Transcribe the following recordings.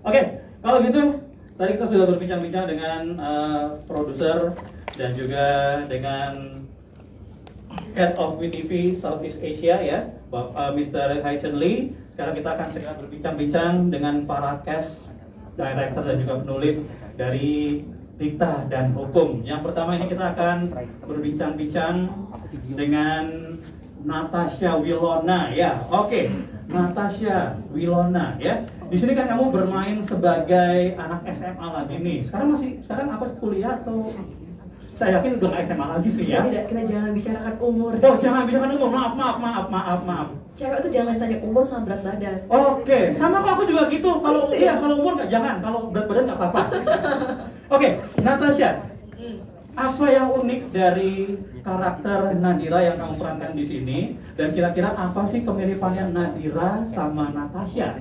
Oke, kalau gitu tadi kita sudah berbincang-bincang dengan produser dan juga dengan Head of WeTV Southeast Asia ya, Mr. Hai Chen Lee. Sekarang kita akan segera berbincang-bincang dengan para cast, director dan juga penulis dari Dikta dan Hukum. Yang pertama ini kita akan berbincang-bincang dengan Natasha Wilona ya. Oke, Natasha Wilona ya. Di sini kan kamu bermain sebagai anak SMA lagi nih. Sekarang apa kuliah atau saya yakin udah nggak SMA lagi sih Bisa ya. tidak, kita jangan bicarakan umur. Oh, jangan bicarakan umur. Maaf. Cewek tuh jangan tanya umur sama berat badan. Oke, sama kok aku juga gitu. Kalau kalau umur nggak jangan, kalau berat badan nggak apa-apa. Oke, Natasha, apa yang unik dari karakter Nadira yang kamu perankan di sini? Dan kira-kira apa sih kemiripannya Nadira sama Natasha?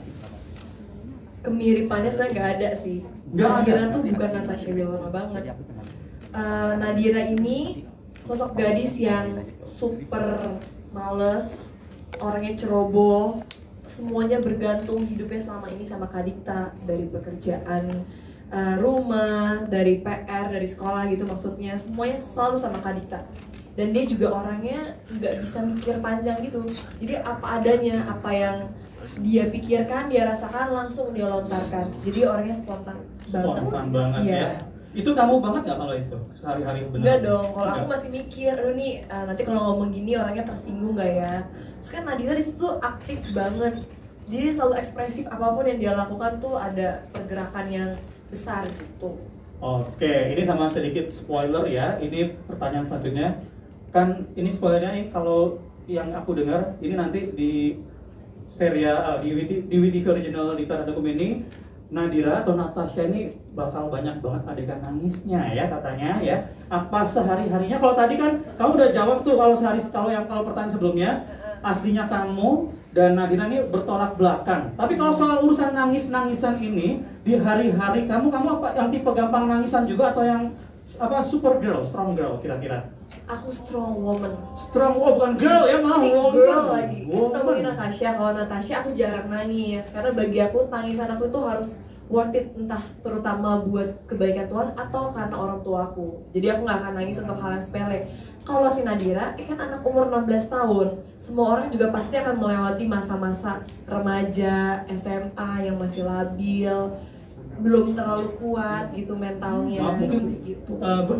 Kemiripannya saya nggak ada sih. Nggak Nadira ada. tuh bukan Natasha Wilona banget. Nadira ini sosok gadis yang super males, orangnya ceroboh, semuanya bergantung hidupnya selama ini sama Kak Dikta, dari pekerjaan, rumah, dari PR, dari sekolah gitu, maksudnya semuanya selalu sama Kak Dikta. Dan dia juga orangnya nggak bisa mikir panjang gitu, jadi apa adanya, apa yang dia pikirkan, dia rasakan, langsung dia lontarkan. Jadi orangnya spontan Banget Iya. ya. Itu kamu banget nggak kalau itu sehari-hari benar? Enggak dong, kalau aku Enggak. masih mikir, aduh nih nanti kalau ngomong gini orangnya tersinggung gak ya? Terus kan Nadira di situ tuh aktif banget, jadi dia selalu ekspresif, apapun yang dia lakukan tuh ada pergerakan yang besar gitu. Oke, ini sama sedikit spoiler ya. Ini pertanyaan selanjutnya. Kan ini spoilernya nih, kalau yang aku dengar ini nanti di serial di WTV original di Tanah Hukum ini Nadira atau Natasha ini bakal banyak banget adegan nangisnya ya katanya ya. Apa sehari-harinya? Kalau tadi kan kamu udah jawab tuh kalau pertanyaan sebelumnya aslinya kamu dan Nadira ini bertolak belakang. Tapi kalau soal urusan nangisan ini di hari-hari kamu apa yang tipe gampang nangisan juga atau yang apa super girl, strong girl kira-kira? Aku strong woman. Strong, oh bukan girl ya, malah Ini woman. girl lagi. Kan Woman. ngomongin Natasha, kalau Natasha aku jarang nangis karena bagi aku tangisan aku tuh harus worth it, entah terutama buat kebaikan Tuhan atau karena orang tua aku. Jadi aku nggak akan nangis untuk hal yang sepele. Kalau si Nadira, kan anak umur 16 tahun, semua orang juga pasti akan melewati masa-masa remaja, SMA yang masih labil, belum terlalu kuat gitu mentalnya. Maaf, mungkin Jadi gitu.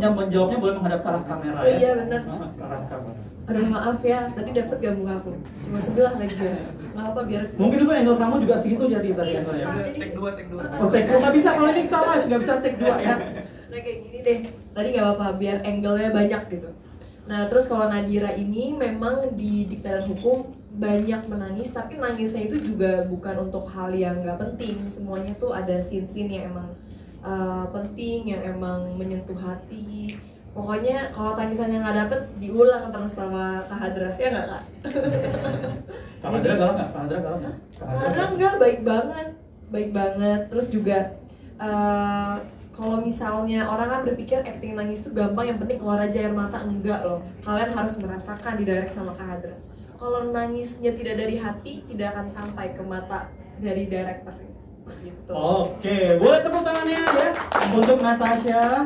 yang menjawabnya boleh menghadap ke arah kamera Oh ya. iya, bener. Ke arah kamera. Aduh maaf ya, tadi dapet gak muka aku? Cuma sebelah lagi gue. Nggak apa biar. Mungkin itu angle kamu juga segitu jadi tadi Iya, angle-nya. setengah. Take 2. Oh, take 2 nggak bisa kalau ini kita live, nggak bisa take 2 ya. Nah kayak gini deh, tadi nggak apa-apa biar angle-nya banyak gitu. Nah terus kalau Nadira ini memang di Dikta dan Hukum banyak menangis, tapi nangisnya itu juga bukan untuk hal yang nggak penting. Semuanya tuh ada scene-scene yang emang penting, yang emang menyentuh hati. Pokoknya kalau tangisan yang nggak dapet diulang terus sama Kak Hadra, ya nggak Kak? Kak Hadra galak nggak? Kak Hadra galak nggak? Kak Hadra enggak, baik banget. Terus juga kalau misalnya orang kan berpikir acting nangis itu gampang, yang penting keluar aja air mata, enggak loh. Kalian harus merasakan di direct sama Kak Hadra. Kalau nangisnya tidak dari hati, tidak akan sampai ke mata dari director gitu. Oke, boleh tepuk tangannya ya untuk Natasha.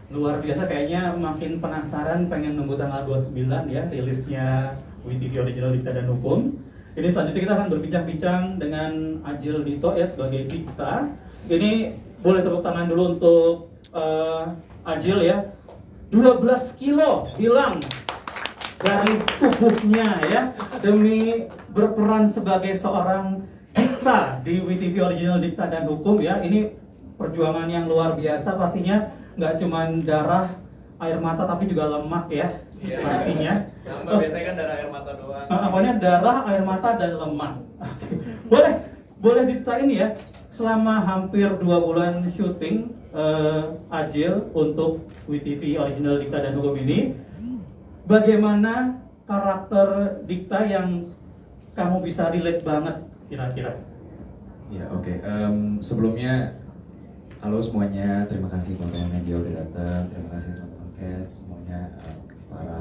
Luar biasa, kayaknya makin penasaran, pengen nunggu tanggal 29 ya rilisnya WeTV Original Dikta dan Hukum. Ini selanjutnya kita akan berbincang-bincang dengan Ajil Dito ya sebagai Dikta. Ini boleh tepuk tangan dulu untuk Ajil ya. 12 kilo hilang dari tubuhnya ya demi berperan sebagai seorang Dikta di WeTV Original Dikta dan Hukum ya. Ini perjuangan yang luar biasa pastinya, nggak cuman darah, air mata tapi juga lemak ya. Iya. Pastinya. Nambah biasanya kan darah air mata doang. Pokoknya darah, air mata dan lemak. Oke. Boleh diceritain ya, selama hampir 2 bulan syuting Ajil untuk WeTV Original Dikta dan Hukum ini, bagaimana karakter Dikta yang kamu bisa relate banget kira-kira? Ya oke. Sebelumnya halo semuanya, terima kasih teman-teman media udah datang, terima kasih teman-teman cast semuanya, para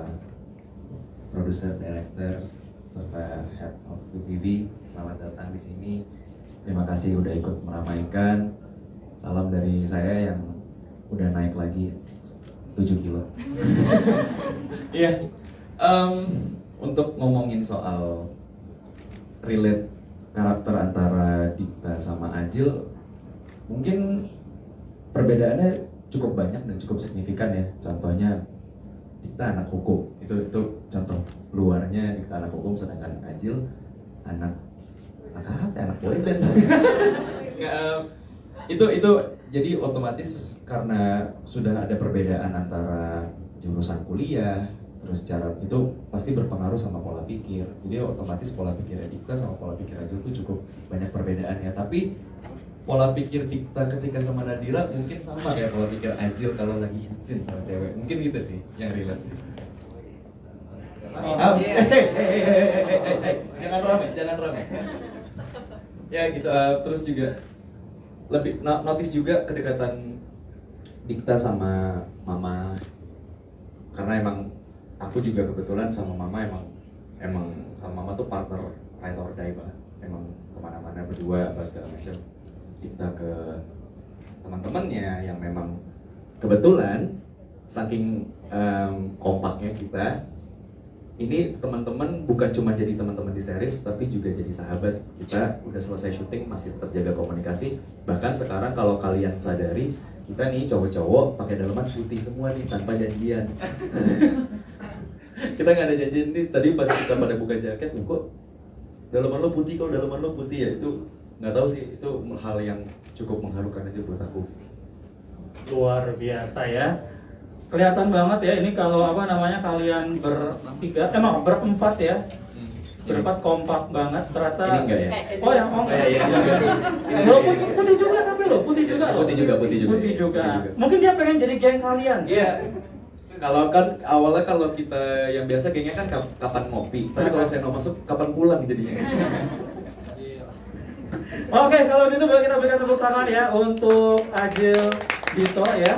produser, director, serta head of WeTV, selamat datang di sini. terima kasih udah ikut meramaikan. Salam dari saya yang udah naik lagi 7 kilo. Iya. Untuk ngomongin soal relate karakter antara Dikta sama Ajil, mungkin perbedaannya cukup banyak dan cukup signifikan ya. Contohnya Dikta anak hukum, itu contoh luarnya. Dikta anak hukum, sedangkan Ajil anak boyband. itu jadi otomatis karena sudah ada perbedaan antara jurusan kuliah, terus cara itu pasti berpengaruh sama pola pikir. Jadi otomatis pola pikir Dikta sama pola pikir Ajil tuh cukup banyak perbedaannya. Tapi pola pikir Dikta ketika sama Nadira mungkin sama kayak pola pikir Ajil kalau lagi hitsing sama cewek. Mungkin gitu sih yang relate sih. Jangan rame. Ya gitu. Terus juga lebih notice juga kedekatan Dikta sama Mama, karena emang aku juga kebetulan sama Mama emang sama Mama tuh partner ride or die banget. Emang kemana-mana berdua apa segala macam. Dikta ke teman-temannya yang memang kebetulan saking kompaknya kita, ini teman-teman bukan cuma jadi teman-teman di series tapi juga jadi sahabat. Kita udah selesai syuting masih tetap jaga komunikasi. Bahkan sekarang kalau kalian sadari, kita nih cowok-cowok pakai daleman putih semua nih tanpa janjian. Kita nggak ada janjian nih. Tadi pas kita pada buka jaket, kok daleman lo putih, kok daleman lo putih ya. Itu nggak tahu sih, itu hal yang cukup mengharukan aja buat aku. Luar biasa ya. Kelihatan banget ya ini kalau kalian berempat ya. Berempat kompak banget ternyata. Ini enggak ya? Oh yang Iya. Putih juga tapi lo, putih juga. Putih juga. Mungkin dia pengen jadi geng kalian. Iya. Kalau kan awalnya kalau kita yang biasa gengnya kan kapan ngopi. Tapi kalau saya mau masuk kapan pulang jadinya. Oke, kalau gitu boleh kita berikan tepuk tangan ya untuk Ajil Dito ya.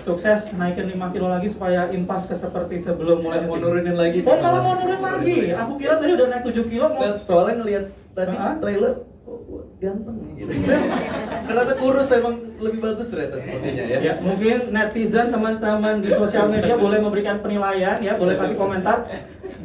Sukses naikin 5 kilo lagi supaya impas ke seperti sebelum mulai Mau nurunin lagi. Oh, malah mau nurunin lagi. Aku kira tadi udah naik 7 kilo mau. Nah, soalnya ngelihat tadi trailer ganteng gitu. Ternyata kurus emang lebih bagus ternyata sepertinya ya. Ya, mungkin netizen teman-teman di sosial media boleh memberikan penilaian ya, boleh kasih komentar.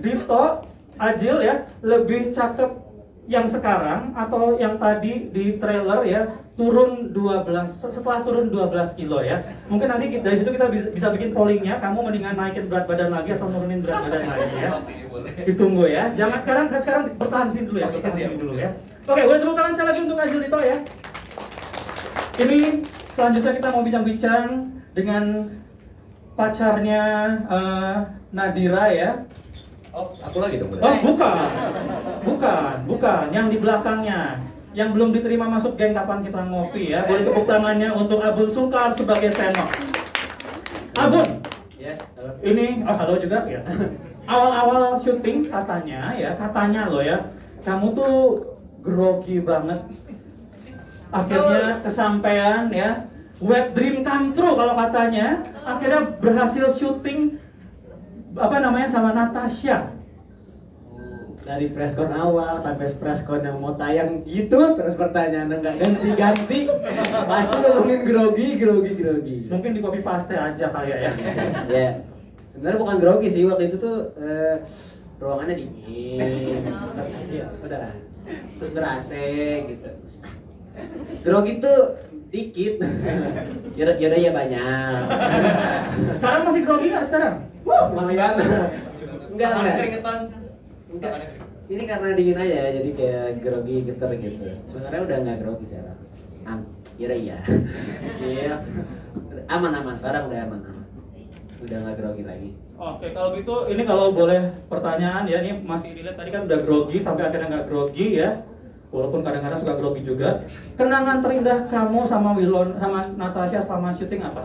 Dito, Ajil ya, lebih cakep yang sekarang atau yang tadi di trailer ya, setelah turun 12 kilo ya. Mungkin nanti dari situ kita bisa bikin pollingnya, kamu mendingan naikin berat badan lagi atau nurunin berat badan lagi ya. Ditunggu ya. Jangan sekarang bertahan sini dulu ya, bertahan sini dulu ya. Oke, boleh tepuk tangan saya lagi untuk Ajil Dito ya. Ini selanjutnya kita mau bincang-bincang dengan pacarnya Nadira ya. Oh, aku lagi dong. Oh, bukan, yang di belakangnya, yang belum diterima masuk geng kapan kita ngopi ya. Boleh tepuk tangannya untuk Abun Sungkar sebagai senok. Abun, Ya, halo. ini halo juga ya. Awal-awal syuting katanya loh ya, kamu tuh grogi banget. Akhirnya kesampaian ya, wet dream come true kalau katanya. Akhirnya berhasil syuting sama Natasha. Dari preskon awal sampai preskon yang mau tayang gitu terus pertanyaannya nggak ganti-ganti, pasti ngomongin grogi. Mungkin di copy paste aja kali ya. Ya, sebenarnya bukan grogi sih, waktu itu tuh ruangannya dingin, ya udah, terus ber-AC gitu. Grogi tuh dikit, yaudah ya banyak. Sekarang masih grogi nggak sekarang? Masih enggak. Keringetan. Enggak. Ini karena dingin aja, jadi kayak grogi geter gitu. Sebenarnya udah nggak grogi sekarang. Yaudah iya. Iya. Aman. Sekarang udah aman. Udah nggak grogi lagi. Oke, kalau gitu ini kalau boleh pertanyaan ya, ini masih dilihat tadi kan udah grogi sampai akhirnya nggak grogi ya. Walaupun kadang-kadang suka grogi juga. Kenangan terindah kamu sama Natasha selama syuting apa?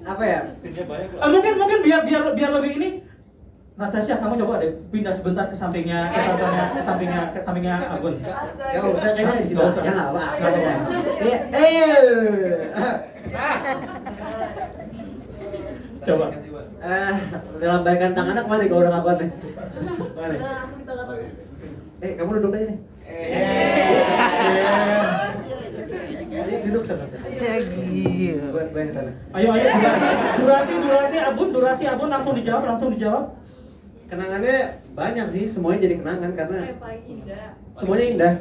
Apa ya? Mungkin biar lebih ini. Natasha, kamu coba deh pindah sebentar ke sampingnya Abun. Ya nggak usah, kayaknya di situ. Nggak usah. Ya nggak apa. Nggak apa-apa. Iya. Coba. Lambaikan tangannya kemana kalau udah ngakuan nih? Mana? Nah, kita kata Kamu duduk aja nih. Duduk sama. Gue yang sana. Ayo, durasi abun langsung dijawab. Kenangannya banyak sih, semuanya jadi kenangan karena yang paling indah. semuanya indah.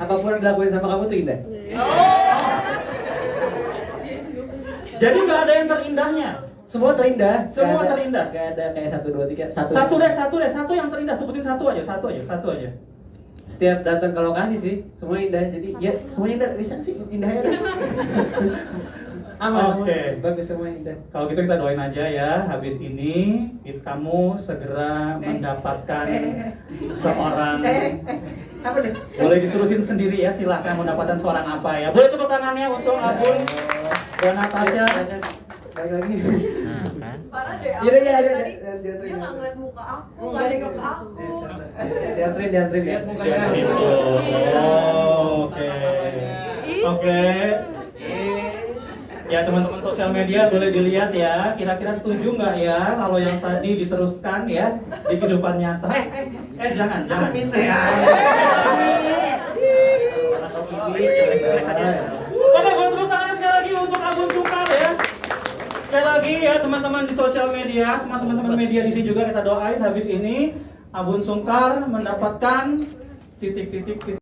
Apapun yang dilakuin sama kamu tuh indah. Jadi nggak ada yang terindahnya. Semua terindah. Semua terindah. Gak ada kayak 1, 2, 3. Satu yang terindah, sebutin satu aja. Setiap datang ke lokasi sih, semua indah. Jadi ya semuanya indah. Bisa sih indahnya dah. Aman Oke. semua. Bagus semua indah. Kalau gitu kita doain aja ya, habis ini kamu segera mendapatkan seorang. Apa nih? Boleh diterusin sendiri ya, silahkan mendapatkan seorang apa ya. Boleh tepuk tangannya untuk Abun dan Natasha. Balik lagi. Parah deh. Iya, iya, ada. Dia nggak ngeliat muka aku, nggak nengok aku. Diantrin ya. Lihat mukanya. Ya, gitu. Oh, Oke. Ya teman-teman sosial media boleh dilihat ya, kira-kira setuju nggak ya kalau yang tadi diteruskan ya di kehidupan nyata? Jangan. Amin ya. Oke, boleh tepuk tangannya sekali lagi untuk Abun Sungkar ya. Sekali lagi ya teman-teman di sosial media, semua teman-teman media di sini juga kita doain habis ini Abun Sungkar mendapatkan titik-titik